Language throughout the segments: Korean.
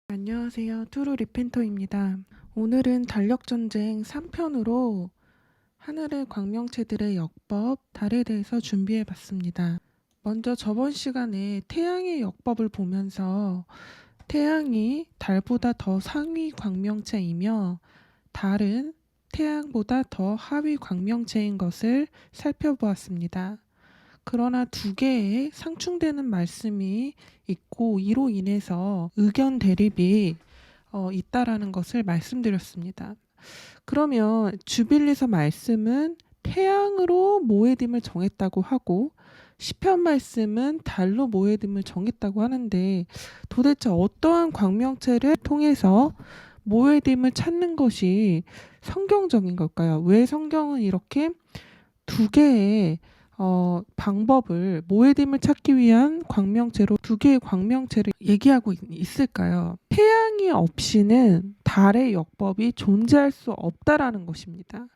안녕하세요. 투루 리펜터입니다. 오늘은 달력전쟁 3편으로 하늘의 광명체들의 역법, 달에 대해서 준비해 봤습니다. 먼저 저번 시간에 태양의 역법을 보면서 태양이 달보다 더 상위 광명체이며 달은 태양보다 더 하위 광명체인 것을 살펴보았습니다. 그러나 두 개의 상충되는 말씀이 있고 이로 인해서 의견 대립이 있다라는 것을 말씀드렸습니다. 그러면 주빌리서 말씀은 태양으로 모에딤을 정했다고 하고 시편 말씀은 달로 모에딤을 정했다고 하는데 도대체 어떠한 광명체를 통해서 모에딤을 찾는 것이 성경적인 걸까요? 왜 성경은 이렇게 두 개의 방법을 모에딤을 찾기 위한 광명체로 두 개의 광명체를 얘기하고 있을까요? 태양이 없이는 달의 역법이 존재할 수 없다라는 것입니다.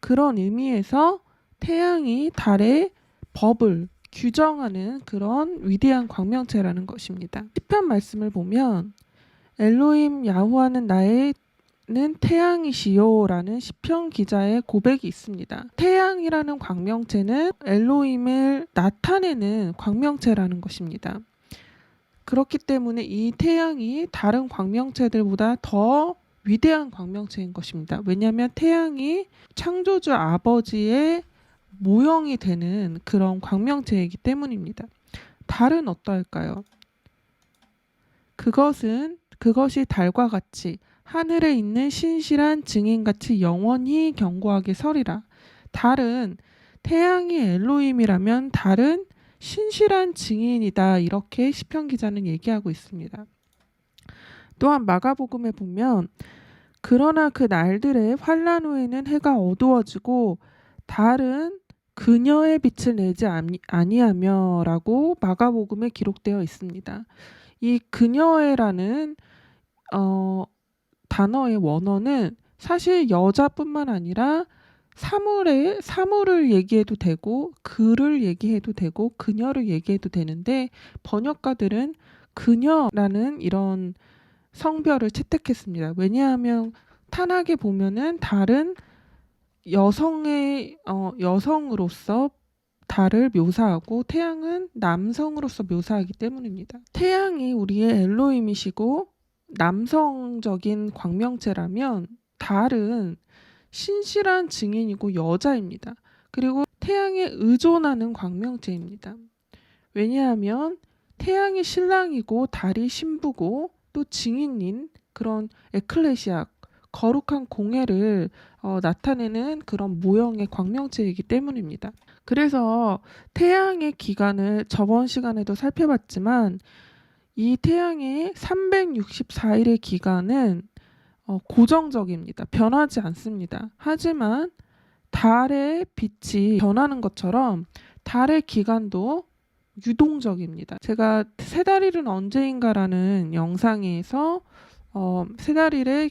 그런 의미에서 태양이 달의 법을 규정하는 그런 위대한 광명체라는 것입니다. 시편 말씀을 보면 엘로힘 야후와는 나의 는 태양이시요 라는 시편 기자의 고백이 있습니다. 태양이라는 광명체는 엘로힘을 나타내는 광명체라는 것입니다. 그렇기 때문에 이 태양이 다른 광명체들보다 더 위대한 광명체인 것입니다. 왜냐하면 태양이 창조주 아버지의 모형이 되는 그런 광명체이기 때문입니다. 달은 어떠할까요? 그것이 달과 같이 하늘에 있는 신실한 증인같이 영원히 견고하게 서리라. 달은 태양이 엘로힘이라면 달은 신실한 증인이다. 이렇게 시편 기자는 얘기하고 있습니다. 또한 마가복음에 보면 그러나 그 날들의 환난 후에는 해가 어두워지고 달은 그녀의 빛을 내지 아니하며 라고 마가복음에 기록되어 있습니다. 이 그녀의라는 단어의 원어는 사실 여자뿐만 아니라 사물을 얘기해도 되고 그를 얘기해도 되고 그녀를 얘기해도 되는데 번역가들은 그녀라는 이런 성별을 채택했습니다. 왜냐하면 탄하게 보면은 달은 여성으로서 달을 묘사하고 태양은 남성으로서 묘사하기 때문입니다. 태양이 우리의 엘로힘이시고 남성적인 광명체라면 달은 신실한 증인이고 여자입니다. 그리고 태양에 의존하는 광명체입니다. 왜냐하면 태양이 신랑이고 달이 신부고 또 증인인 그런 에클레시아 거룩한 공예를 나타내는 그런 모형의 광명체이기 때문입니다. 그래서 태양의 기간을 저번 시간에도 살펴봤지만 이 태양의 364일의 기간은 고정적입니다. 변하지 않습니다. 하지만 달의 빛이 변하는 것처럼 달의 기간도 유동적입니다. 제가 세 달일은 언제인가라는 영상에서 세 달일에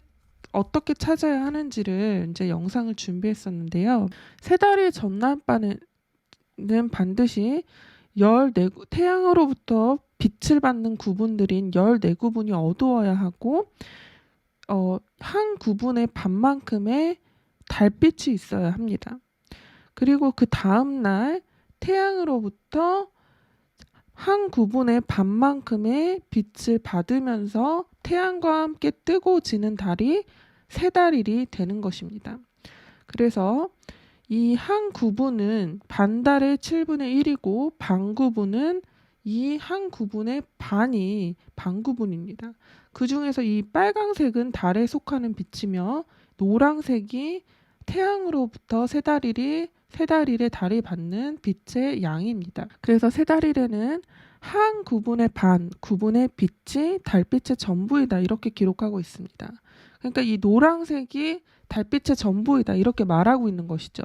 어떻게 찾아야 하는지를 이제 영상을 준비했었는데요. 세 달일 전날밤에는 반드시 14 태양으로부터 빛을 받는 구분들인 14구분이 어두워야 하고 한 구분의 반만큼의 달빛이 있어야 합니다. 그리고 그 다음날 태양으로부터 한 구분의 반만큼의 빛을 받으면서 태양과 함께 뜨고 지는 달이 세 달일이 되는 것입니다. 그래서 이 한 구분은 반달의 7분의 1이고 반구분은 이 한 구분의 반이 반구분입니다. 그 중에서 이 빨강색은 달에 속하는 빛이며 노란색이 태양으로부터 세 달일에 달이 받는 빛의 양입니다. 그래서 세 달일에는 한 구분의 반, 구분의 빛이 달빛의 전부이다 이렇게 기록하고 있습니다. 그러니까 이 노란색이 달빛의 전부이다 이렇게 말하고 있는 것이죠.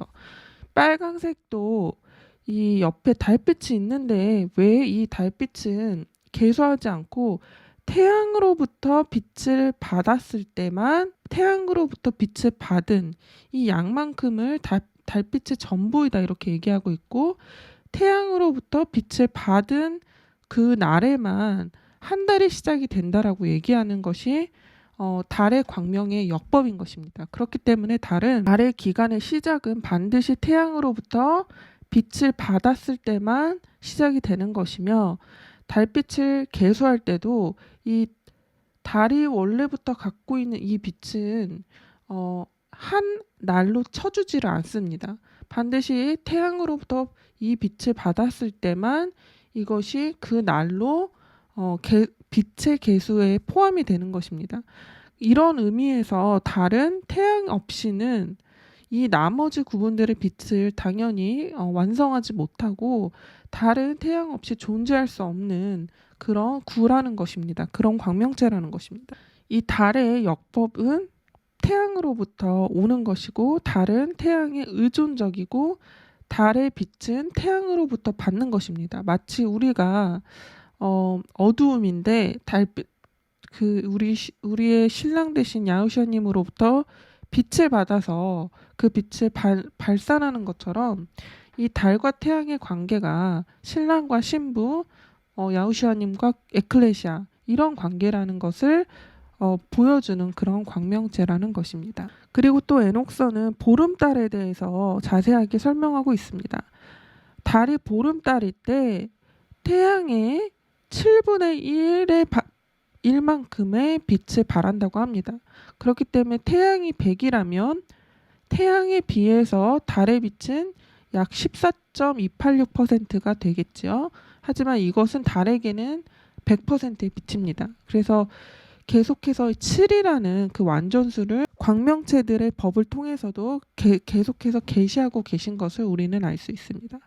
빨강색도 이 옆에 달빛이 있는데 왜 이 달빛은 계수하지 않고 태양으로부터 빛을 받았을 때만 태양으로부터 빛을 받은 이 양만큼을 달빛의 전부이다 이렇게 얘기하고 있고, 태양으로부터 빛을 받은 그 날에만 한 달이 시작이 된다라고 얘기하는 것이 달의 광명의 역법인 것입니다. 그렇기 때문에 달의 기간의 시작은 반드시 태양으로부터 빛을 받았을 때만 시작이 되는 것이며, 달빛을 계수할 때도 이 달이 원래부터 갖고 있는 이 빛은 한 날로 쳐주지를 않습니다. 반드시 태양으로부터 이 빛을 받았을 때만 이것이 그 날로 빛의 계수에 포함이 되는 것입니다. 이런 의미에서 달은 태양 없이는 이 나머지 구분들의 빛을 당연히 완성하지 못하고, 달은 태양 없이 존재할 수 없는 그런 구라는 것입니다. 그런 광명체라는 것입니다. 이 달의 역법은 태양으로부터 오는 것이고, 달은 태양에 의존적이고, 달의 빛은 태양으로부터 받는 것입니다. 마치 우리가 어두움인데 달빛, 우리의 신랑 되신 야우샤님으로부터 빛을 받아서 그 빛을 발산하는 것처럼, 이 달과 태양의 관계가 신랑과 신부, 야우샤님과 에클레시아, 이런 관계라는 것을 보여주는 그런 광명체라는 것입니다. 그리고 또 에녹서는 보름달에 대해서 자세하게 설명하고 있습니다. 달이 보름달일 때 태양의 7분의 1만큼의 빛을 발한다고 합니다. 그렇기 때문에 태양이 100이라면 태양에 비해서 달의 빛은 약 14.286%가 되겠죠. 하지만 이것은 달에게는 100%의 빛입니다. 그래서 계속해서 7이라는 그 완전수를 광명체들의 법을 통해서도 계속해서 계시하고 계신 것을 우리는 알 수 있습니다.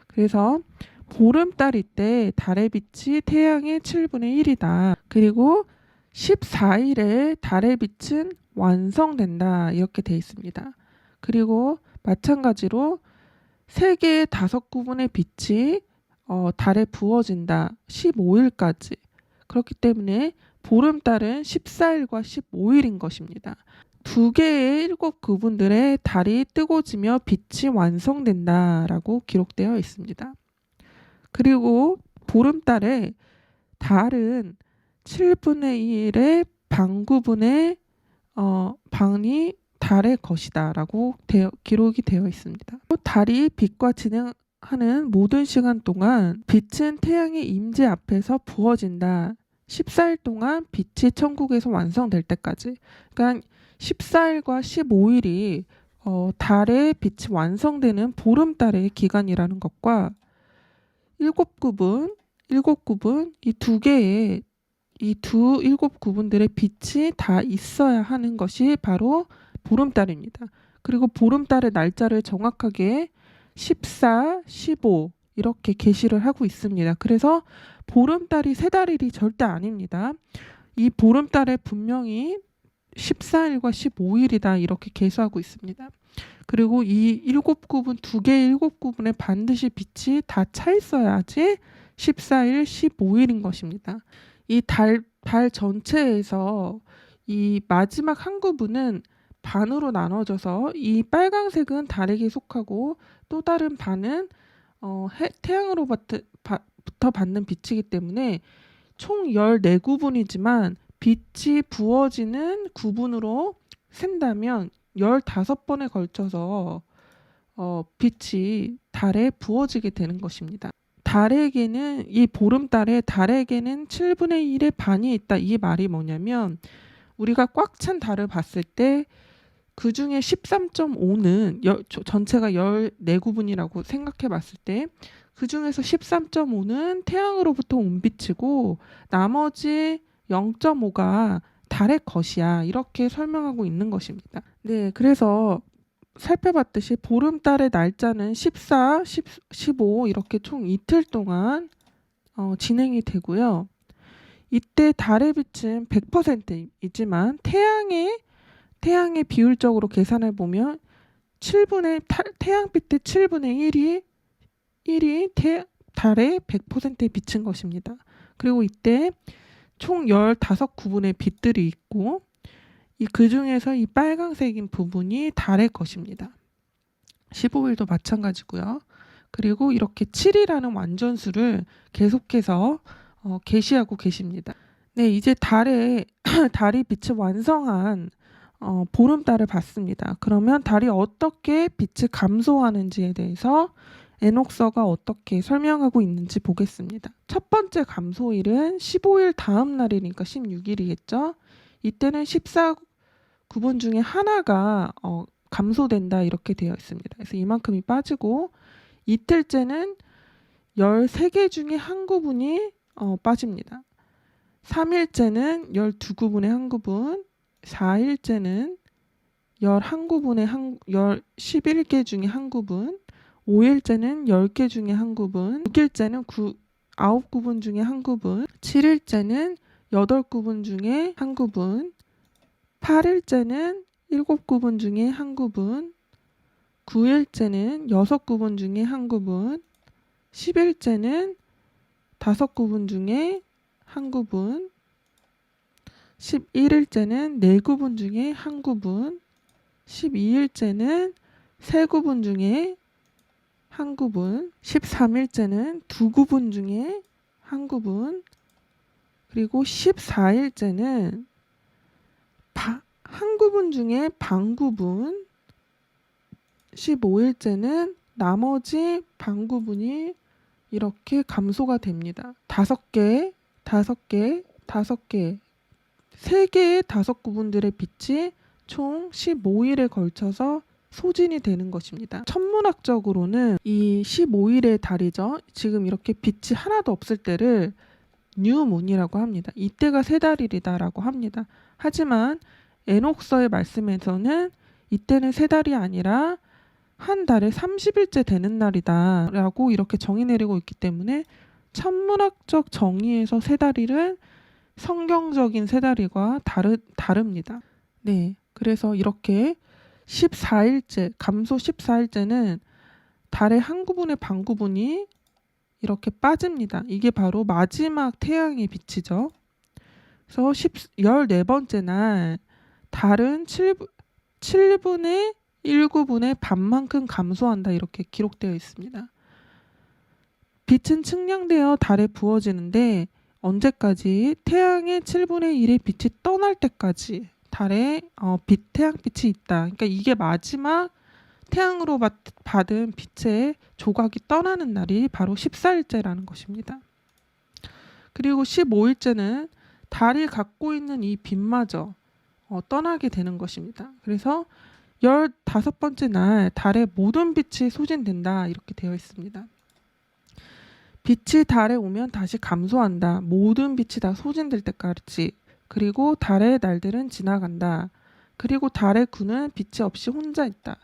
그래서 보름달일 때 달의 빛이 태양의 7분의 1이다. 그리고 14일에 달의 빛은 완성된다. 이렇게 되어 있습니다. 그리고 마찬가지로 세계의 5구분의 빛이 달에 부어진다. 15일까지. 그렇기 때문에 보름달은 14일과 15일인 것입니다. 2개의 7구분들의 달이 뜨고지며 빛이 완성된다라고 기록되어 있습니다. 그리고 보름달에 달은 7분의 1의 방구분의 방이 달의 것이다 라고 기록이 되어 있습니다. 달이 빛과 진행하는 모든 시간 동안 빛은 태양의 임재 앞에서 부어진다. 14일 동안 빛이 천국에서 완성될 때까지. 그러니까 14일과 15일이 달의 빛이 완성되는 보름달의 기간이라는 것과 7구분, 이 2개의 이 7구분들의 빛이 다 있어야 하는 것이 바로 보름달입니다. 그리고 보름달의 날짜를 정확하게 14, 15 이렇게 계시를 하고 있습니다. 그래서 보름달이 3달일이 절대 아닙니다. 이 보름달에 분명히 14일과 15일이다 이렇게 계수하고 있습니다. 그리고 이 7구분, 2개의 7구분에 반드시 빛이 다 차 있어야지 14일, 15일인 것입니다. 이 달 전체에서 이 마지막 한 구분은 반으로 나눠져서 이 빨강색은 달에게 속하고 또 다른 반은 태양으로부터 받는 빛이기 때문에 총 14구분이지만 빛이 부어지는 구분으로 센다면 15번에 걸쳐서 빛이 달에 부어지게 되는 것입니다. 달에게는 이 보름달에 달에게는 7분의 1의 반이 있다. 이 말이 뭐냐면 우리가 꽉 찬 달을 봤을 때 그 중에 13.5는 전체가 14구분이라고 생각해 봤을 때 그 중에서 13.5는 태양으로부터 온 빛이고 나머지 0.5가 달의 것이야. 이렇게 설명하고 있는 것입니다. 네, 그래서 살펴봤듯이 보름달의 날짜는 14, 15 이렇게 총 이틀 동안 진행이 되고요. 이때 달의 빛은 100%이지만 태양의 비율적으로 계산해 보면 태양빛의 7분의 1이 1이 달의 100%에 비친 것입니다. 그리고 이때 총 15구분의 빛들이 있고 그 중에서 이 빨강색인 부분이 달의 것입니다. 15일도 마찬가지고요. 그리고 이렇게 7이라는 완전수를 계속해서 계시하고 계십니다. 네, 이제 달이 빛을 완성한 보름달을 봤습니다. 그러면 달이 어떻게 빛을 감소하는지에 대해서 에녹서가 어떻게 설명하고 있는지 보겠습니다. 첫 번째 감소일은 15일 다음 날이니까 16일이겠죠. 이때는 14구분 중에 하나가 감소된다 이렇게 되어 있습니다. 그래서 이만큼이 빠지고 이틀째는 13개 중에 한 구분이 빠집니다. 3일째는 12구분의 한 구분, 4일째는 11개 중에 한 구분, 5일째는 10개 중에 한 구분, 6일째는 9구분 중에 한 구분, 7일째는 8구분 중에 한 구분, 8일째는 7구분 중에 한 구분, 9일째는 6구분 중에 한 구분, 10일째는 5구분 중에 한 구분, 11일째는 4구분 중에 한 구분, 12일째는 3구분 중에 한 구분, 13일째는 2구분 중에 한 구분, 그리고 14일째는 한 구분 중에 반 구분, 15일째는 나머지 반 구분이 이렇게 감소가 됩니다. 5개, 5개, 5개, 3개의 5구분들의 빛이 총 15일에 걸쳐서 소진이 되는 것입니다. 천문학적으로는 이 15일의 달이죠. 지금 이렇게 빛이 하나도 없을 때를 뉴문이라고 합니다. 이때가 세 달이다라고 합니다. 하지만 에녹서의 말씀에서는 이때는 세 달이 아니라 한 달에 30일째 되는 날이다 라고 이렇게 정의 내리고 있기 때문에 천문학적 정의에서 세 달일은 성경적인 세 달일과 다릅니다. 네, 그래서 이렇게 14일째, 감소 14일째는 달의 한 구분의 반 구분이 이렇게 빠집니다. 이게 바로 마지막 태양의 빛이죠. 그래서 14번째 날 달은 7분의 1구분의 반만큼 감소한다 이렇게 기록되어 있습니다. 빛은 측량되어 달에 부어지는데 언제까지? 태양의 7분의 1의 빛이 떠날 때까지 달에 태양빛이 있다. 그러니까 이게 마지막 태양으로 받은 빛의 조각이 떠나는 날이 바로 14일째라는 것입니다. 그리고 15일째는 달이 갖고 있는 이 빛마저 떠나게 되는 것입니다. 그래서 15번째 날 달의 모든 빛이 소진된다 이렇게 되어 있습니다. 빛이 달에 오면 다시 감소한다. 모든 빛이 다 소진될 때까지. 그리고 달의 날들은 지나간다. 그리고 달의 구는 빛이 없이 혼자 있다.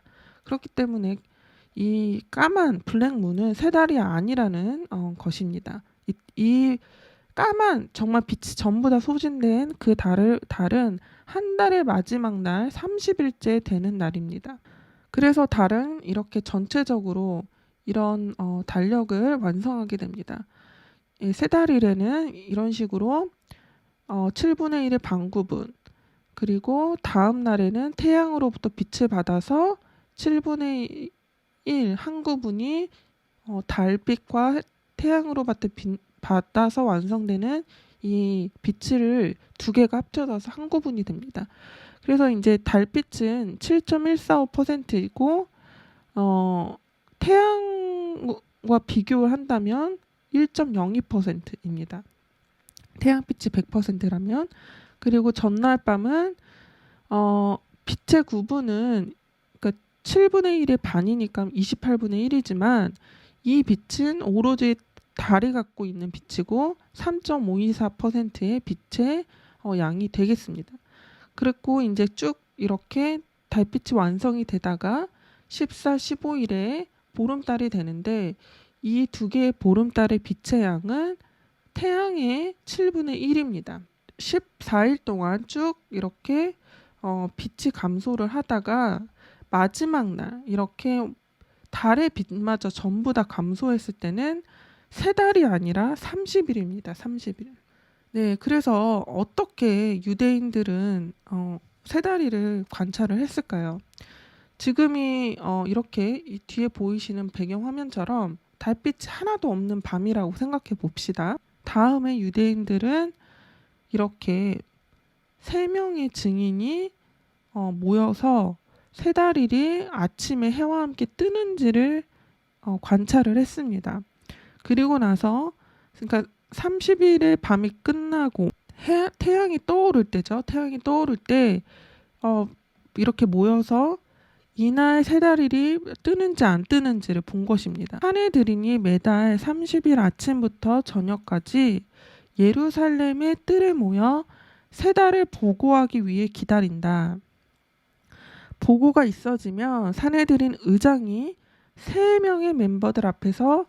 그렇기 때문에 이 까만 블랙문은 세 달이 아니라는 것입니다. 이 까만 정말 빛이 전부 다 소진된 그 달은 한 달의 마지막 날 30일째 되는 날입니다. 그래서 달은 이렇게 전체적으로 이런 달력을 완성하게 됩니다. 세 달일에는 이런 식으로 7분의 1의 반구분, 그리고 다음 날에는 태양으로부터 빛을 받아서 7분의 1 한 구분이 달빛과 태양으로 받아서 완성되는 이 빛을 두 개가 합쳐져서 한 구분이 됩니다. 그래서 이제 달빛은 7.145%이고 태양과 비교를 한다면 1.02%입니다. 태양빛이 100%라면. 그리고 전날 밤은 빛의 구분은 그러니까 7분의 1의 반이니까 28분의 1이지만 이 빛은 오로지 달이 갖고 있는 빛이고 3.524%의 빛의 양이 되겠습니다. 그리고 이제 쭉 이렇게 달빛이 완성이 되다가 14, 15일에 보름달이 되는데 이 두 개의 보름달의 빛의 양은 태양의 7분의 1입니다. 14일 동안 쭉 이렇게 빛이 감소를 하다가 마지막 날 이렇게 달의 빛마저 전부 다 감소했을 때는 3달이 아니라 30일입니다. 30일. 네, 그래서 어떻게 유대인들은 3다리를 관찰을 했을까요? 지금이 이렇게 이 뒤에 보이시는 배경 화면처럼 달빛이 하나도 없는 밤이라고 생각해 봅시다. 다음에 유대인들은 이렇게 3명의 증인이 모여서 3달일이 아침에 해와 함께 뜨는지를 관찰을 했습니다. 그리고 나서 그러니까 30일의 밤이 끝나고 태양이 떠오를 때죠. 태양이 떠오를 때 이렇게 모여서 이날 3달일이 뜨는지 안 뜨는지를 본 것입니다. 사내들이니 매달 30일 아침부터 저녁까지 예루살렘의 뜰에 모여 3달을 보고하기 위해 기다린다. 보고가 있어지면 사내들인 의장이 3명의 멤버들 앞에서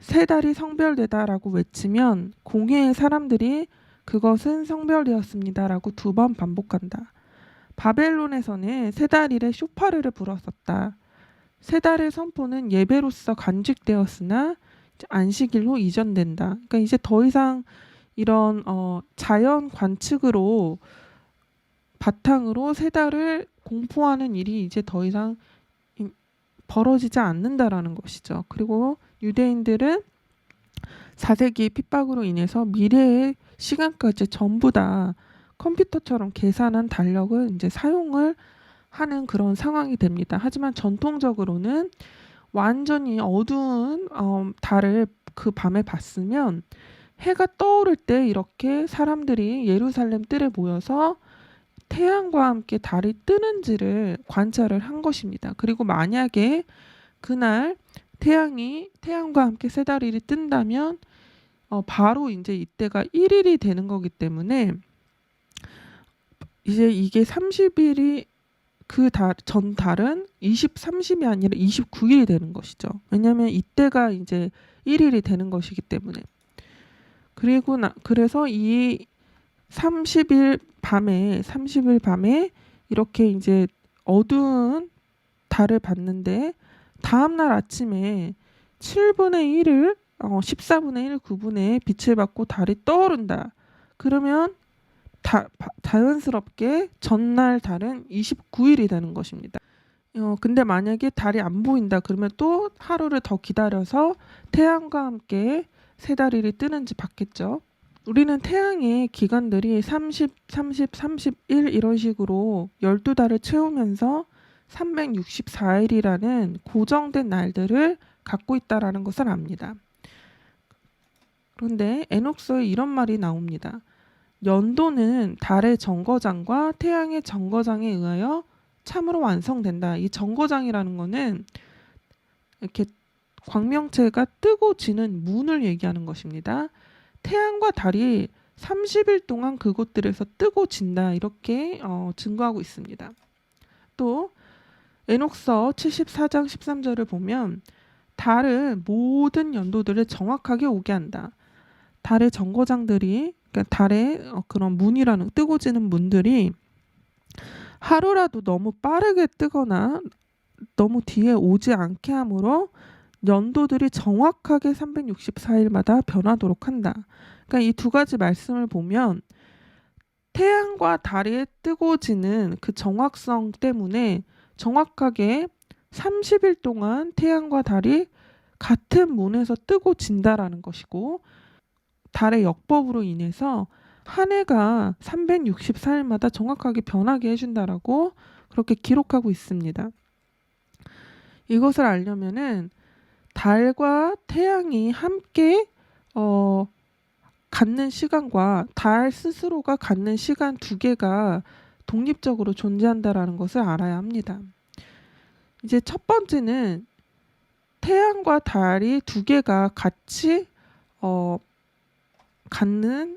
3달이 성별되다라고 외치면 공회의 사람들이 그것은 성별되었습니다라고 2번 반복한다. 바벨론에서는 3달일에 쇼파르를 불었었다. 3달의 선포는 예배로서 간직되었으나 안식일로 이전된다. 그러니까 이제 더 이상 이런 자연 관측으로 바탕으로 3달을 공포하는 일이 이제 더 이상 벌어지지 않는다라는 것이죠. 그리고 유대인들은 4세기의 핍박으로 인해서 미래의 시간까지 전부 다 컴퓨터처럼 계산한 달력을 이제 사용을 하는 그런 상황이 됩니다. 하지만 전통적으로는 완전히 어두운 달을 그 밤에 봤으면 해가 떠오를 때 이렇게 사람들이 예루살렘 뜰에 모여서 태양과 함께 달이 뜨는지를 관찰을 한 것입니다. 그리고 만약에 그날 태양과 함께 3달일이 뜬다면 바로 이제 이때가 1일이 되는 거기 때문에 이제 이게 30일이 전 달은 30이 아니라 29일이 되는 것이죠. 왜냐하면 이때가 이제 1일이 되는 것이기 때문에. 그래서 이 30일 밤에 이렇게 이제 어두운 달을 봤는데 다음날 아침에 7분의 1을 14분의 1, 9분의 빛을 받고 달이 떠오른다. 그러면 자연스럽게 전날 달은 29일이 되는 것입니다. 근데 만약에 달이 안 보인다 그러면 또 하루를 더 기다려서 태양과 함께 3달일이 뜨는지 봤겠죠. 우리는 태양의 기간들이 30, 31 이런 식으로 12달을 채우면서 364일이라는 고정된 날들을 갖고 있다는 것을 압니다. 그런데 에녹서에 이런 말이 나옵니다. 연도는 달의 정거장과 태양의 정거장에 의하여 참으로 완성된다. 이 정거장이라는 거는 이렇게 광명체가 뜨고 지는 문을 얘기하는 것입니다. 태양과 달이 30일 동안 그곳들에서 뜨고 진다. 이렇게 증거하고 있습니다. 또 에녹서 74장 13절을 보면 달은 모든 연도들을 정확하게 오게 한다. 달의 정거장들이 그러니까 달의 그런 문이라는 뜨고 지는 문들이 하루라도 너무 빠르게 뜨거나 너무 뒤에 오지 않게 하므로 연도들이 정확하게 364일마다 변하도록 한다. 그러니까 이 2가지 말씀을 보면 태양과 달이 뜨고 지는 그 정확성 때문에 정확하게 30일 동안 태양과 달이 같은 문에서 뜨고 진다라는 것이고 달의 역법으로 인해서 한 해가 364일마다 정확하게 변하게 해준다라고 그렇게 기록하고 있습니다. 이것을 알려면은 달과 태양이 함께 갖는 시간과 달 스스로가 갖는 시간 2개가 독립적으로 존재한다라는 것을 알아야 합니다. 이제 첫 번째는 태양과 달이 2개가 같이 갖는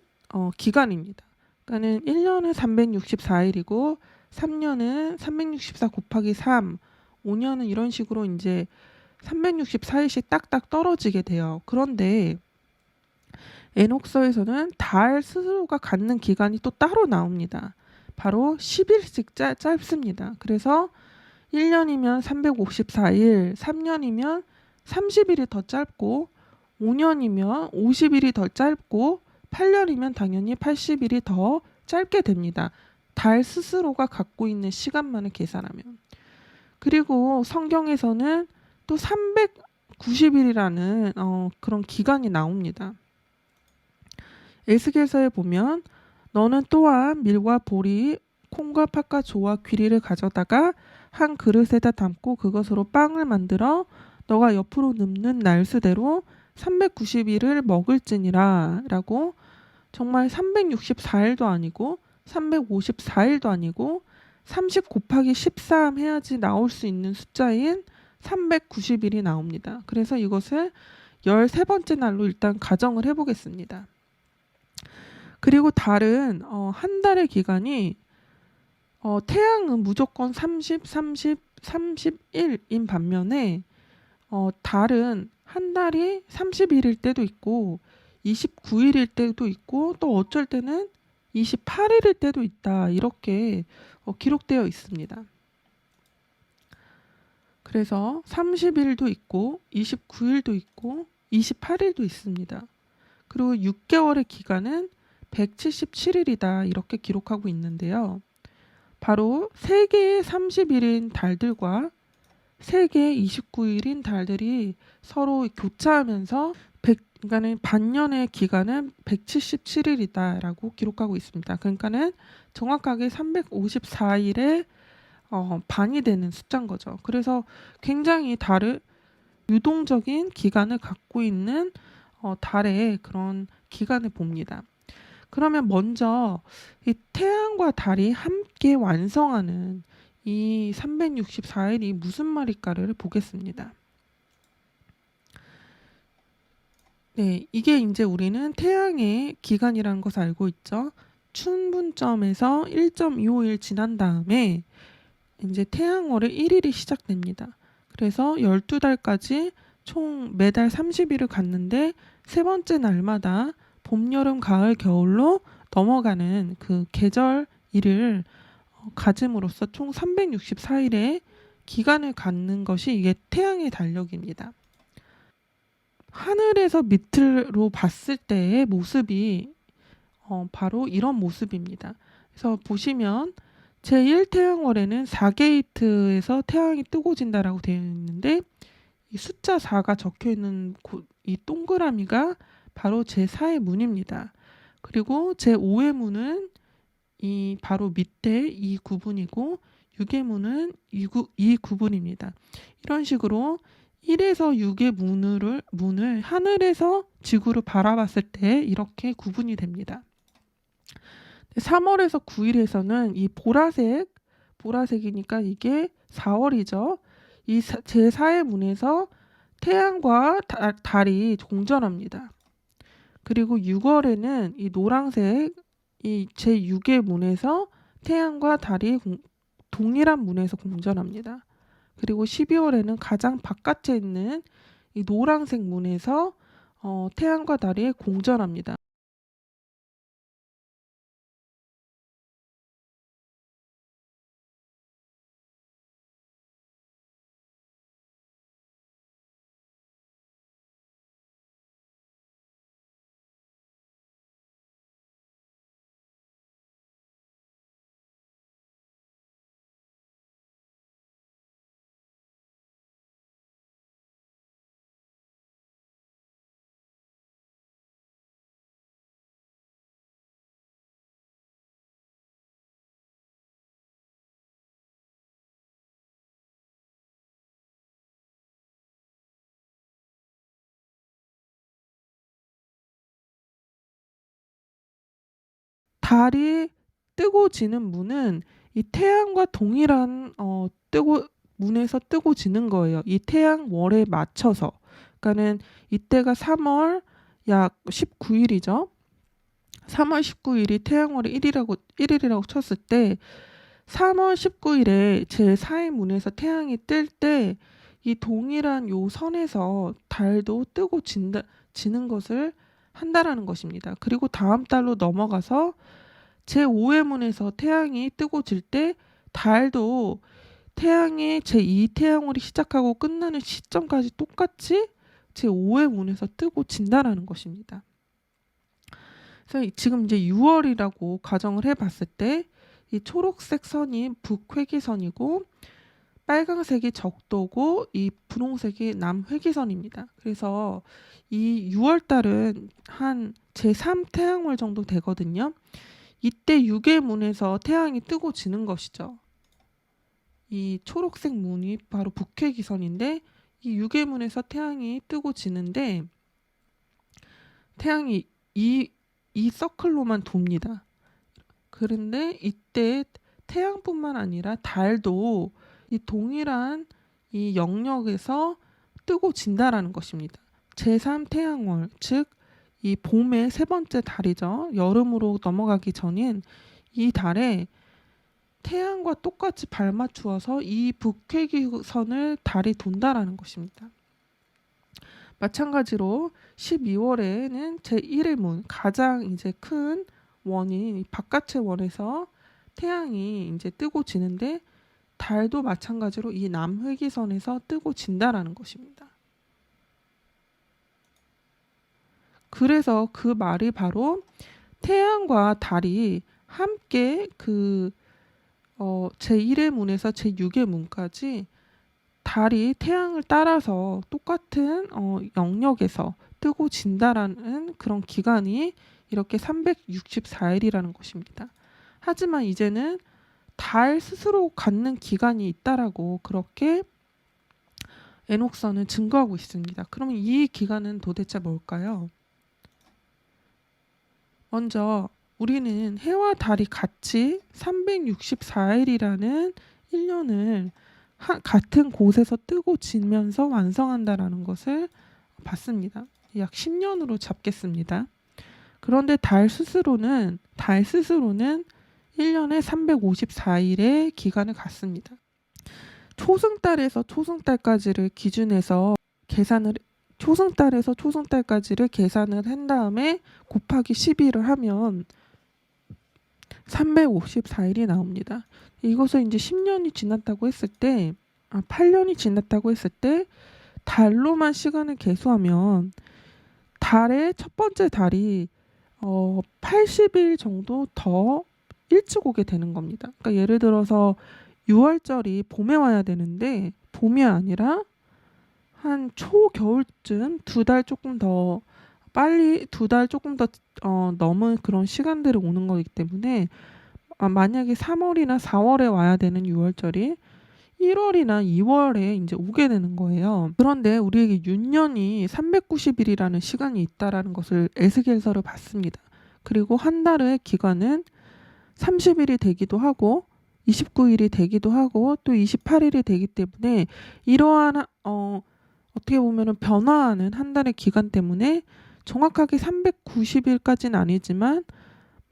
기간입니다. 그러니까는 1년은 364일이고 3년은 364 곱하기 3, 5년은 이런 식으로 이제 364일씩 딱딱 떨어지게 돼요. 그런데 에녹서에서는 달 스스로가 갖는 기간이 또 따로 나옵니다. 바로 10일씩 짧습니다. 그래서 1년이면 354일, 3년이면 30일이 더 짧고 5년이면 50일이 더 짧고 8년이면 당연히 80일이 더 짧게 됩니다. 달 스스로가 갖고 있는 시간만을 계산하면. 그리고 성경에서는 또 390일이라는 그런 기간이 나옵니다. 에스겔서에 보면 너는 또한 밀과 보리, 콩과 팥과 조와 귀리를 가져다가 한 그릇에다 담고 그것으로 빵을 만들어 너가 옆으로 눕는 날수대로 390일을 먹을지니라 라고, 정말 364일도 아니고 354일도 아니고 30 곱하기 13 해야지 나올 수 있는 숫자인 390일이 나옵니다. 그래서 이것을 13번째 날로 일단 가정을 해보겠습니다. 그리고 달은 한 달의 기간이 태양은 무조건 30, 30, 31인 반면에 달은 한 달이 30일일 때도 있고 29일일 때도 있고 또 어쩔 때는 28일일 때도 있다. 이렇게 기록되어 있습니다. 그래서 30일도 있고 29일도 있고 28일도 있습니다. 그리고 6개월의 기간은 177일이다. 이렇게 기록하고 있는데요. 바로 3개의 30일인 달들과 3개의 29일인 달들이 서로 교차하면서 그러니까는 반년의 기간은 177일이다 라고 기록하고 있습니다. 그러니까는 정확하게 354일의 반이 되는 숫자인 거죠. 그래서 굉장히 달을 유동적인 기간을 갖고 있는 달의 그런 기간을 봅니다. 그러면 먼저 이 태양과 달이 함께 완성하는 이 364일이 무슨 말일까를 보겠습니다. 네, 이게 이제 우리는 태양의 기간이라는 것을 알고 있죠. 춘분점에서 1.25일 지난 다음에 이제 태양월의 1일이 시작됩니다. 그래서 12달까지 총 매달 30일을 갔는데 세 번째 날마다 봄, 여름, 가을, 겨울로 넘어가는 그 계절 일을 가짐으로써 총 364일의 기간을 갖는 것이 이게 태양의 달력입니다. 하늘에서 밑으로 봤을 때의 모습이 바로 이런 모습입니다. 그래서 보시면 제1태양월에는 4게이트에서 태양이 뜨고 진다라고 되어 있는데 이 숫자 4가 적혀 있는 이 동그라미가 바로 제4의 문입니다. 그리고 제5의 문은 이 바로 밑에 이 구분이고 6의 문은 이 구분입니다. 이런 식으로 1에서 6의 문을 하늘에서 지구를 바라봤을 때 이렇게 구분이 됩니다. 3월에서 9일에서는 이 보라색이니까 이게 4월이죠. 이 제4의 문에서 태양과 달이 공전합니다. 그리고 6월에는 이 노란색 이 제6의 문에서 태양과 달이 동일한 문에서 공전합니다. 그리고 12월에는 가장 바깥에 있는 이 노란색 문에서 태양과 달이 공전합니다. 달이 뜨고 지는 문은 이 태양과 동일한 문에서 뜨고 지는 거예요. 이 태양월에 맞춰서. 그러니까는 이때가 3월 약 19일이죠. 3월 19일이 태양월의 1일이라고 쳤을 때 3월 19일에 제4의 문에서 태양이 뜰 때 이 동일한 요 선에서 달도 뜨고 지는 것을 한다라는 것입니다. 그리고 다음 달로 넘어가서 제5의 문에서 태양이 뜨고 질 때 달도 태양의 제2태양월이 시작하고 끝나는 시점까지 똑같이 제5의 문에서 뜨고 진다라는 것입니다. 그래서 지금 이제 6월이라고 가정을 해봤을 때 이 초록색 선이 북회기선이고 빨강색이 적도고 이 분홍색이 남회기선입니다. 그래서 이 6월 달은 한 제3태양월 정도 되거든요. 이때 6의 문에서 태양이 뜨고 지는 것이죠. 이 초록색 문이 바로 북회기선인데 이 6의 문에서 태양이 뜨고 지는데 태양이 이 서클로만 돕니다. 그런데 이때 태양뿐만 아니라 달도 이 동일한 이 영역에서 뜨고 진다라는 것입니다. 제3태양월, 즉 이 봄의 세 번째 달이죠. 여름으로 넘어가기 전인 이 달에 태양과 똑같이 발맞추어서 이 북회기선을 달이 돈다라는 것입니다. 마찬가지로 12월에는 제1의 문, 가장 이제 큰 원인 바깥의 원에서 태양이 이제 뜨고 지는데 달도 마찬가지로 이 남회기선에서 뜨고 진다라는 것입니다. 그래서 그 말이 바로 태양과 달이 함께 제1의 문에서 제6의 문까지 달이 태양을 따라서 똑같은 영역에서 뜨고 진다라는 그런 기간이 이렇게 364일이라는 것입니다. 하지만 이제는 달 스스로 갖는 기간이 있다라고 그렇게 에녹서는 증거하고 있습니다. 그러면 이 기간은 도대체 뭘까요? 먼저 우리는 해와 달이 같이 364일이라는 1년을 같은 곳에서 뜨고 지면서 완성한다라는 것을 봤습니다. 약 10년으로 잡겠습니다. 그런데 달 스스로는 1년에 354일의 기간을 갖습니다. 초승달에서 초승달까지를 기준해서 초승달까지를 계산을 한 다음에 곱하기 12를 하면 354일이 나옵니다. 이것을 이제 10년이 지났다고 했을 때, 8년이 지났다고 했을 때 달로만 시간을 계수하면 달의 첫 번째 달이 80일 정도 더 일찍 오게 되는 겁니다. 그러니까 예를 들어서 6월절이 봄에 와야 되는데 봄이 아니라 한 초겨울쯤 2달 조금 더 넘은 그런 시간들이 오는 거기 때문에 만약에 3월이나 4월에 와야 되는 6월절이 1월이나 2월에 이제 오게 되는 거예요. 그런데 우리에게 윤년이 390일이라는 시간이 있다라는 것을 에스겔서를 봤습니다. 그리고 한 달의 기간은 30일이 되기도 하고 29일이 되기도 하고 또 28일이 되기 때문에 이러한 어떻게 보면은 변화하는 한 달의 기간 때문에 정확하게 390일까지는 아니지만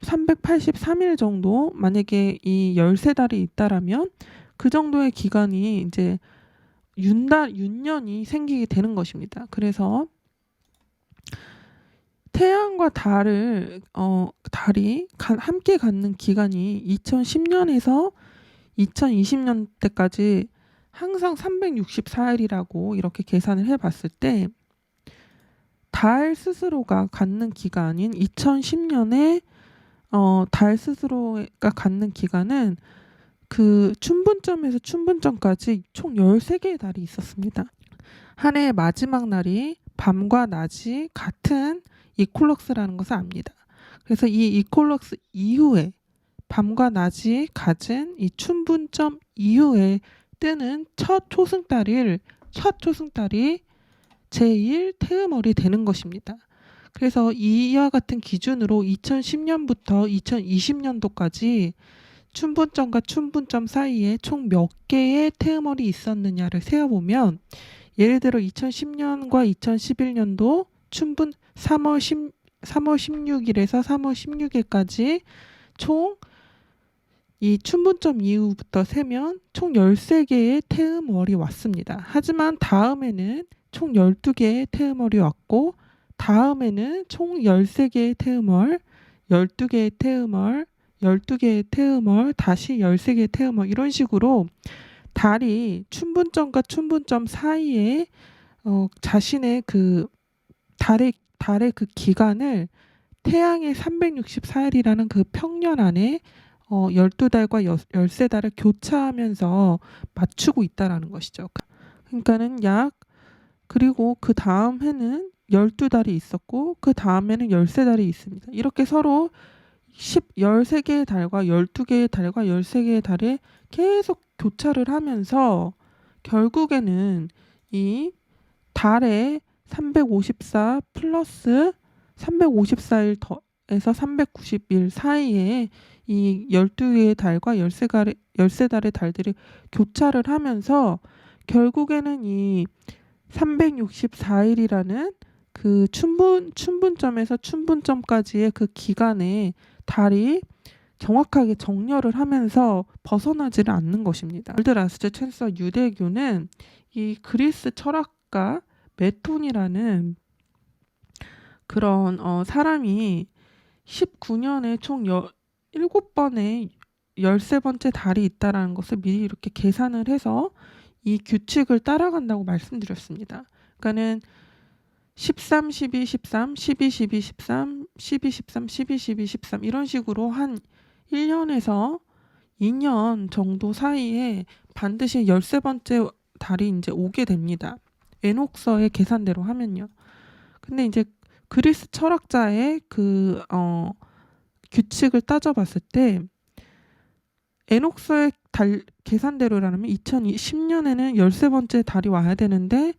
383일 정도 만약에 이 13달이 있다라면 그 정도의 기간이 이제 윤년이 생기게 되는 것입니다. 그래서 태양과 달이 함께 갖는 기간이 2010년에서 2020년 때까지 항상 364일이라고 이렇게 계산을 해봤을 때 달 스스로가 갖는 기간인 2010년에 달 스스로가 갖는 기간은 그 춘분점에서 춘분점까지 총 13개의 달이 있었습니다. 한 해의 마지막 날이 밤과 낮이 같은 이퀄럭스라는 것을 압니다. 그래서 이 이퀄럭스 이후에 밤과 낮이 같은 이 춘분점 이후에 뜨는 첫 초승달이 제1태음월이 되는 것입니다. 그래서 이와 같은 기준으로 2010년부터 2020년도까지 춘분점과 춘분점 사이에 총 몇 개의 태음월이 있었느냐를 세어보면 예를 들어 2010년과 2011년도 춘분 3월 16일에서 3월 16일까지 총 이 춘분점 이후부터 세면 총 13개의 태음월이 왔습니다. 하지만 다음에는 총 12개의 태음월이 왔고 다음에는 총 13개의 태음월, 12개의 태음월, 12개의 태음월, 다시 13개의 태음월 이런 식으로 달이 춘분점과 춘분점 사이에 자신의 그 달의 그 기간을 태양의 364일이라는 그 평년 안에 12달과 13달을 교차하면서 맞추고 있다라는 것이죠. 그러니까는 그리고 그 다음 해는 12달이 있었고 그 다음 해는 13달이 있습니다. 이렇게 서로 13개의 달과 12개의 달과 13개의 달에 계속 교차를 하면서 결국에는 이 달에 354 플러스 354일 더해서 390일 사이에 이 12개의 달과 13달의 달들이 교차를 하면서 결국에는 이 364일이라는 그 춘분점에서 춘분점까지의 그 기간에 달이 정확하게 정렬을 하면서 벗어나지를 않는 것입니다. 월드라스트 챈서 유대교는 이 그리스 철학가 메톤이라는 그런 사람이 19년에 총 7번의 13번째 달이 있다라는 것을 미리 이렇게 계산을 해서 이 규칙을 따라간다고 말씀드렸습니다. 그러니까는 13, 12, 13, 12, 12, 13, 12, 13, 12, 12, 13 이런 식으로 한 1년에서 2년 정도 사이에 반드시 13번째 달이 이제 오게 됩니다. 에녹서의 계산대로 하면요. 근데 이제 그리스 철학자의 그 규칙을 따져봤을 때 에녹서의 달 계산대로라면 2010년에는 13번째 달이 와야 되는데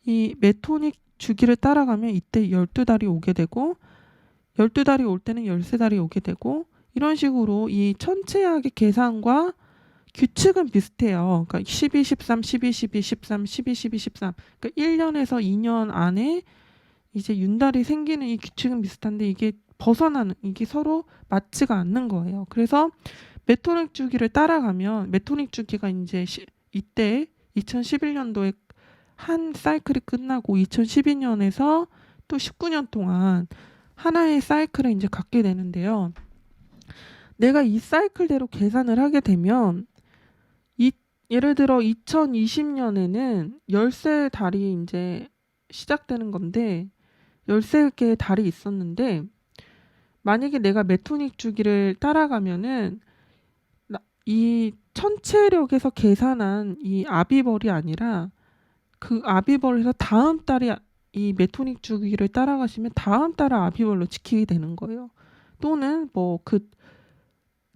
이 메토닉 주기를 따라가면 이때 12달이 오게 되고 12달이 올 때는 13달이 오게 되고 이런 식으로 이 천체학의 계산과 규칙은 비슷해요. 그러니까 12, 13, 12, 12, 13, 12, 12, 13 그러니까 1년에서 2년 안에 이제 윤달이 생기는 이 규칙은 비슷한데 이게 이게 서로 맞지가 않는 거예요. 그래서 메토닉 주기를 따라가면 메토닉 주기가 이제 이때 2011년도에 한 사이클이 끝나고 2012년에서 또 19년 동안 하나의 사이클을 이제 갖게 되는데요. 내가 이 사이클대로 계산을 하게 되면 예를 들어 2020년에는 13달이 이제 시작되는 건데 13개의 달이 있었는데 만약에 내가 메토닉 주기를 따라가면은 이 천체력에서 계산한 이 아비벌이 아니라 그 아비벌에서 다음 달이 이 메토닉 주기를 따라가시면 다음 달을 아비벌로 지키게 되는 거예요. 또는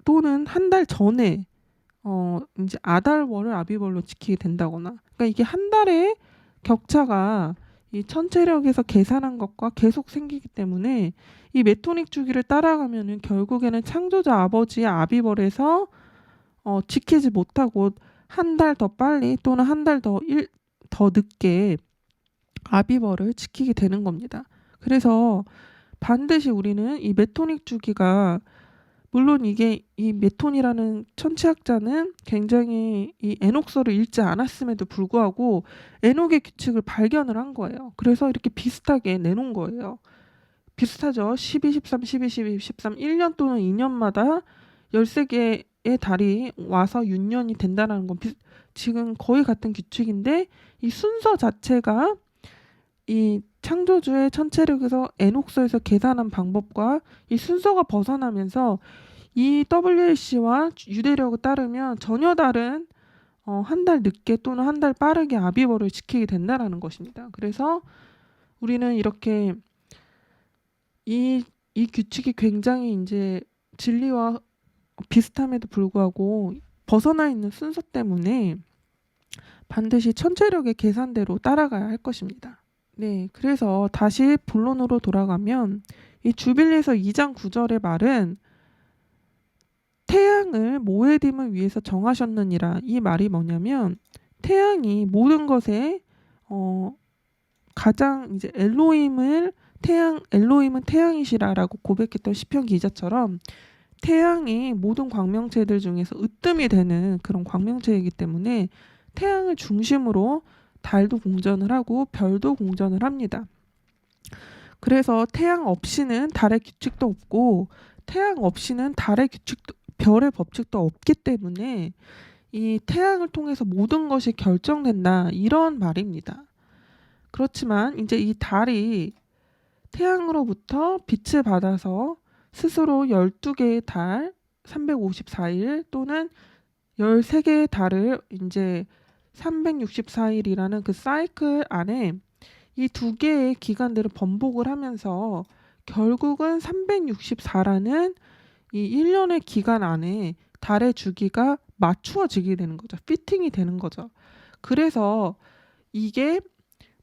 또는 한 달 전에 이제 아달월을 아비벌로 지키게 된다거나. 그러니까 이게 한 달의 격차가 이 천체력에서 계산한 것과 계속 생기기 때문에 이 메토닉 주기를 따라가면은 결국에는 창조자 아버지의 아비벌에서 지키지 못하고 한 달 더 빨리 또는 한 달 더 늦게 아비벌을 지키게 되는 겁니다. 그래서 반드시 우리는 이 메토닉 주기가 물론 이 메톤이라는 천체학자는 굉장히 이 에녹서를 읽지 않았음에도 불구하고 에녹의 규칙을 발견을 한 거예요. 그래서 이렇게 비슷하게 내놓은 거예요. 비슷하죠. 12, 13, 12, 12, 13 1년 또는 2년마다 13개의 달이 와서 윤년이 된다는 건 지금 거의 같은 규칙인데 이 순서 자체가 이 창조주의 천체력에서 에녹서에서 계산한 방법과 이 순서가 벗어나면서 이 WAC와 유대력을 따르면 전혀 다른 한 달 늦게 또는 한 달 빠르게 아비벌을 지키게 된다라는 것입니다. 그래서 우리는 이렇게 이 규칙이 굉장히 이제 진리와 비슷함에도 불구하고 벗어나 있는 순서 때문에 반드시 천체력의 계산대로 따라가야 할 것입니다. 네, 그래서 다시 본론으로 돌아가면 이 주빌리에서 2장 9절의 말은 태양을 모에딤을 위해서 정하셨느니라. 이 말이 뭐냐면 태양이 모든 것에 가장 이제 엘로힘은 태양이시라라고 고백했던 시편 기자처럼 태양이 모든 광명체들 중에서 으뜸이 되는 그런 광명체이기 때문에 태양을 중심으로 달도 공전을 하고 별도 공전을 합니다. 그래서 태양 없이는 달의 규칙도 없고 태양 없이는 달의 규칙도 별의 법칙도 없기 때문에 이 태양을 통해서 모든 것이 결정된다 이런 말입니다. 그렇지만 이제 이 달이 태양으로부터 빛을 받아서 스스로 12개의 달 354일 또는 13개의 달을 이제 364일이라는 그 사이클 안에 이 두 개의 기간들을 번복을 하면서 결국은 364라는 이 1년의 기간 안에 달의 주기가 맞추어지게 되는 거죠. 피팅이 되는 거죠. 그래서 이게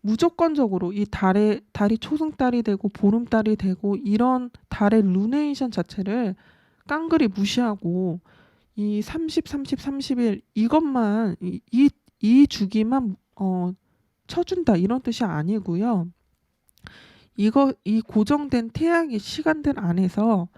무조건적으로 이 달이 초승달이 되고 보름달이 되고 이런 달의 루네이션 자체를 깡그리 무시하고 이 30, 30, 30일 이것만 이 주기만 쳐준다 이런 뜻이 아니고요. 이 고정된 태양의 시간들 안에서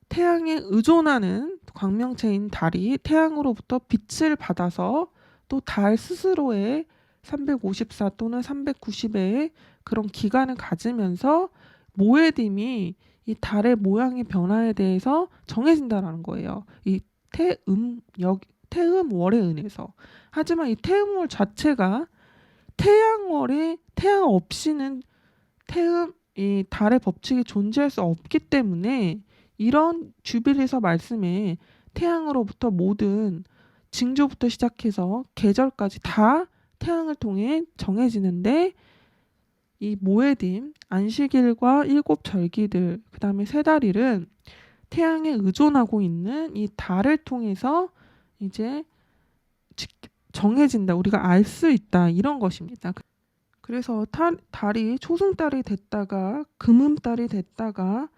태양에 의존하는 광명체인 달이 태양으로부터 빛을 받아서 또 달 스스로의 354 또는 390의 그런 기간을 가지면서 모에딤이 이 달의 모양의 변화에 대해서 정해진다라는 거예요. 이 태음월에 의해서. 하지만 이 태음월 자체가 태양 없이는 이 달의 법칙이 존재할 수 없기 때문에 이런 주빌리서 말씀에 태양으로부터 모든 징조부터 시작해서 계절까지 다 태양을 통해 정해지는데 이 모에딤, 안식일과 일곱 절기들, 그 다음에 세 달일은 태양에 의존하고 있는 이 달을 통해서 이제 정해진다. 우리가 알 수 있다. 이런 것입니다. 그래서 달이 초승달이 됐다가 금음달이 됐다가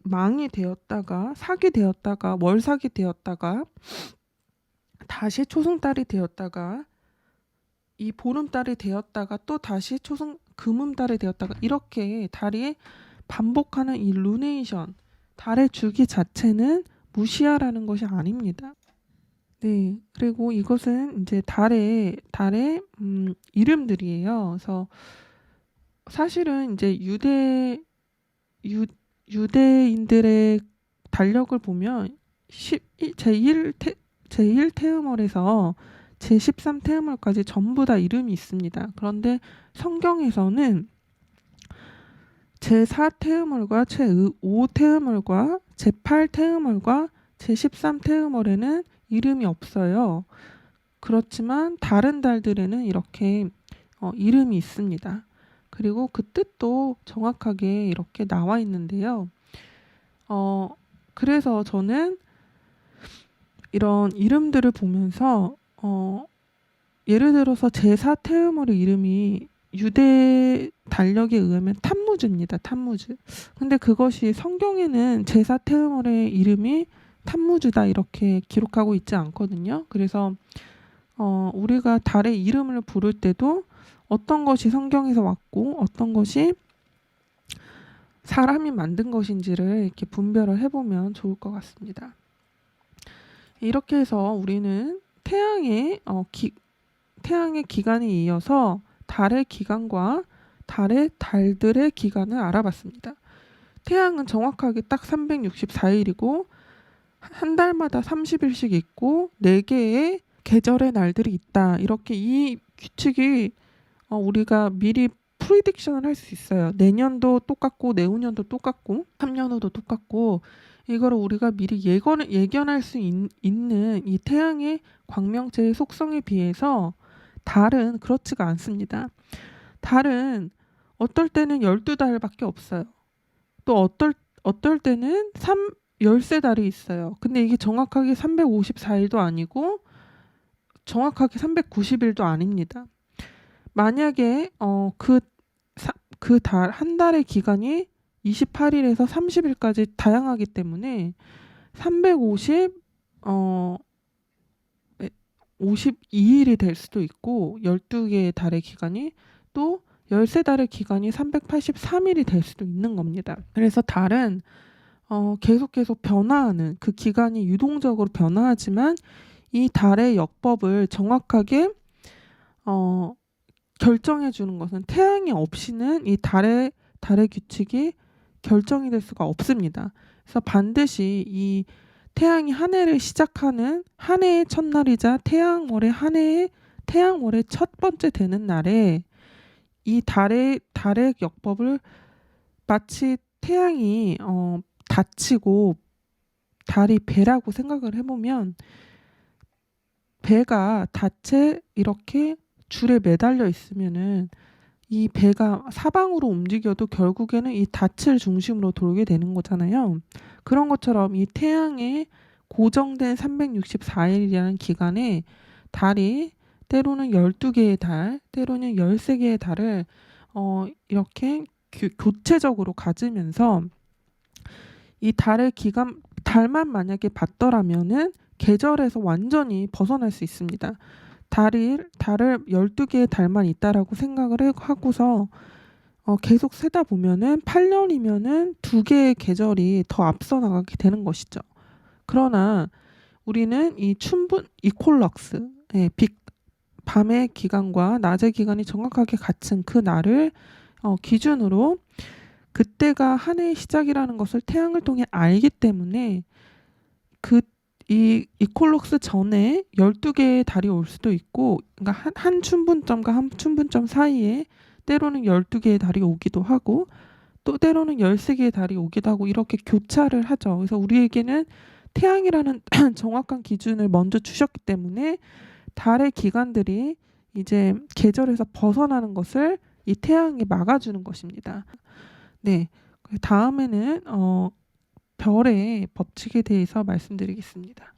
망이 되었다가 사기 되었다가 월사기 되었다가 다시 초승달이 되었다가 이 보름달이 되었다가 또 다시 금음달이 되었다가 이렇게 달이 반복하는 이 루네이션, 달의 주기 자체는 무시하라는 것이 아닙니다. 네, 그리고 이것은 이제 달의 이름들이에요. 그래서 사실은 이제 유대인들의 달력을 보면 제1 태음월에서 제13 태음월까지 전부 다 이름이 있습니다. 그런데 성경에서는 제4 태음월과 제5 태음월과 제8 태음월과 제13 태음월에는 이름이 없어요. 그렇지만 다른 달들에는 이렇게 이름이 있습니다. 그리고 그 뜻도 정확하게 이렇게 나와 있는데요. 그래서 저는 이런 이름들을 보면서 예를 들어서 제4 태음월의 이름이 유대 달력에 의하면 탐무즈입니다. 탐무즈. 근데 그것이 성경에는 제4 태음월의 이름이 탐무즈다 이렇게 기록하고 있지 않거든요. 그래서 우리가 달의 이름을 부를 때도 어떤 것이 성경에서 왔고 어떤 것이 사람이 만든 것인지를 이렇게 분별을 해보면 좋을 것 같습니다. 이렇게 해서 우리는 태양의 기간에 이어서 달의 기간과 달들의 기간을 알아봤습니다. 태양은 정확하게 딱 364일이고 한 달마다 30일씩 있고 4개의 계절의 날들이 있다. 이렇게 이 규칙이 우리가 미리 프리딕션을 할 수 있어요. 내년도 똑같고 내후년도 똑같고 3년 후도 똑같고 이거를 우리가 미리 예견할 수 있는 이 태양의 광명체의 속성에 비해서 달은 그렇지가 않습니다. 달은 어떨 때는 12달밖에 없어요. 또 어떨 때는 13달이 있어요. 근데 이게 정확하게 354일도 아니고 정확하게 390일도 아닙니다. 만약에 그 달 한 달의 기간이 28일에서 30일까지 다양하기 때문에 52일이 될 수도 있고 12개의 달의 기간이 또 13달의 기간이 383일이 될 수도 있는 겁니다. 그래서 달은 계속 변화하는 그 기간이 유동적으로 변화하지만 이 달의 역법을 정확하게 결정해 주는 것은 태양이 없이는 이 달의 규칙이 결정이 될 수가 없습니다. 그래서 반드시 이 태양이 한 해를 시작하는 한 해의 첫날이자 태양월의 첫 번째 되는 날에 이 달의 역법을 마치 태양이 닫히고 달이 배라고 생각을 해보면 배가 닻에 이렇게 줄에 매달려 있으면은 이 배가 사방으로 움직여도 결국에는 이 닻을 중심으로 돌게 되는 거잖아요. 그런 것처럼 이 태양의 고정된 364일이라는 기간에 달이 때로는 12개의 달, 때로는 13개의 달을 이렇게 교체적으로 가지면서 이 달만 만약에 봤더라면은 계절에서 완전히 벗어날 수 있습니다. 달을 12개의 달만 있다라고 생각을 하고서 계속 세다 보면은 8년이면은 2개의 계절이 더 앞서 나가게 되는 것이죠. 그러나 우리는 이 이퀄럭스, 밤의 기간과 낮의 기간이 정확하게 같은 그 날을 기준으로 그때가 한 해의 시작이라는 것을 태양을 통해 알기 때문에 이 이퀄럭스 전에 12개의 달이 올 수도 있고, 그러니까 한 춘분점과 한 춘분점 사이에 때로는 12개의 달이 오기도 하고 또 때로는 13개의 달이 오기도 하고 이렇게 교차를 하죠. 그래서 우리에게는 태양이라는 정확한 기준을 먼저 주셨기 때문에 달의 기간들이 이제 계절에서 벗어나는 것을 이 태양이 막아주는 것입니다. 네, 다음에는 별의 법칙에 대해서 말씀드리겠습니다.